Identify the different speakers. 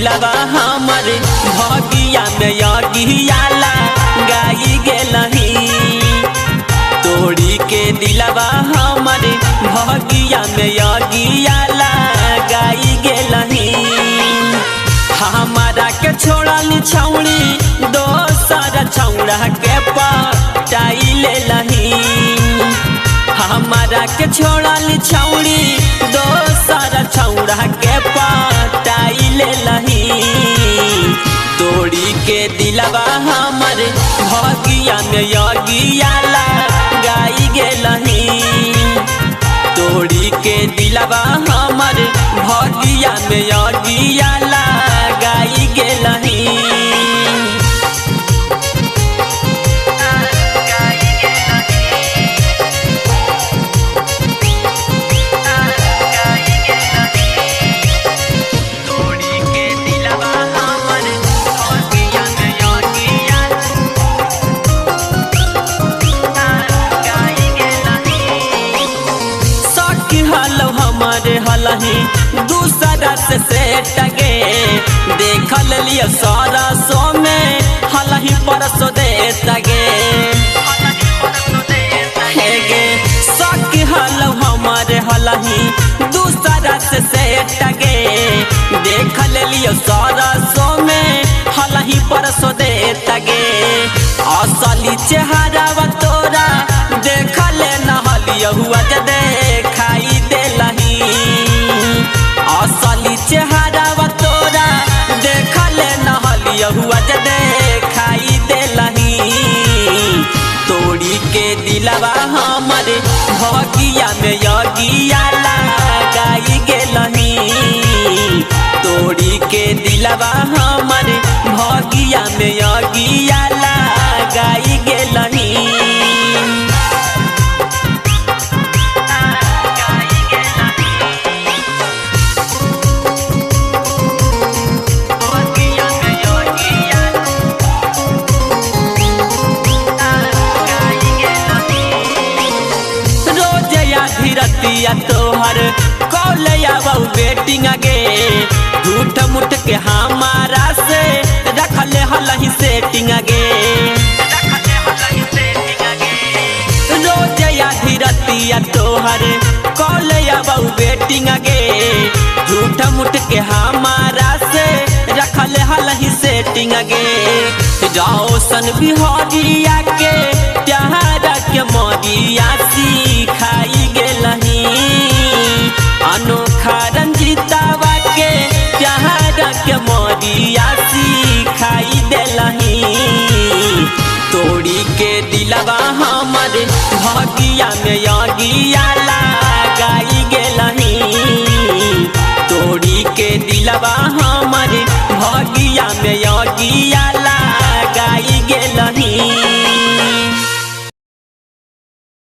Speaker 1: दिलवा हमर भगिया में यगियाला गाई गेलही। तोड़ी के दिलवा हमर भगिया में यगियाला गाई गेलही। हमारा के छोड़ल छौड़ी दोसर छौड़ा के पटाई लेलही। हमारा के छोड़ल छौड़ी दोसर छौड़ा के पटाई लेलही। तोड़ी के दिलवा हमर भगिया में यगियाला गाई गेलही। तोड़ी के दिलवा हमर भगिया में यगियाला गाई गेलही। हलही दूसरा से सेटगे देखल लिया सरसो में हलही परसो देतगे। सक हल हमारे हलही दूसरा से सेटगे देखल लिया सरसो में हलही परसो देतगे। असली चेहरा तोरा देखल न हलिया हुआ देखाई देलही। असली चेहरा तोरा देखल न हलिया हुआ देखाई देलही। तोड़ी के दिलवा हमर भगिया में यगियाला गाई गेलही। तोड़ी के दिलवा हमर भगिया में यगियाला गाई गेलही। धीरतिया तोहर कौलया बहु बेटिंग गे झूठ मुठ के हमारा से रखले हलही सेटिंग गे। रोजया धीरतिया तोहर कौलया बहु बेटिंग गे झूठ मुठ के हमारा से रखले हलही सेटिंग गे। रौशन बिहारिया के प्यारा के मरिया सिखाई गेलही। अनोखा रंजितावा के प्यारा के मरिया सिखाई देलही। तोड़ी के दिलवा हमर भगिया में यगियाला गाई गेलही। तोड़ी के दिलवा हमर भगिया में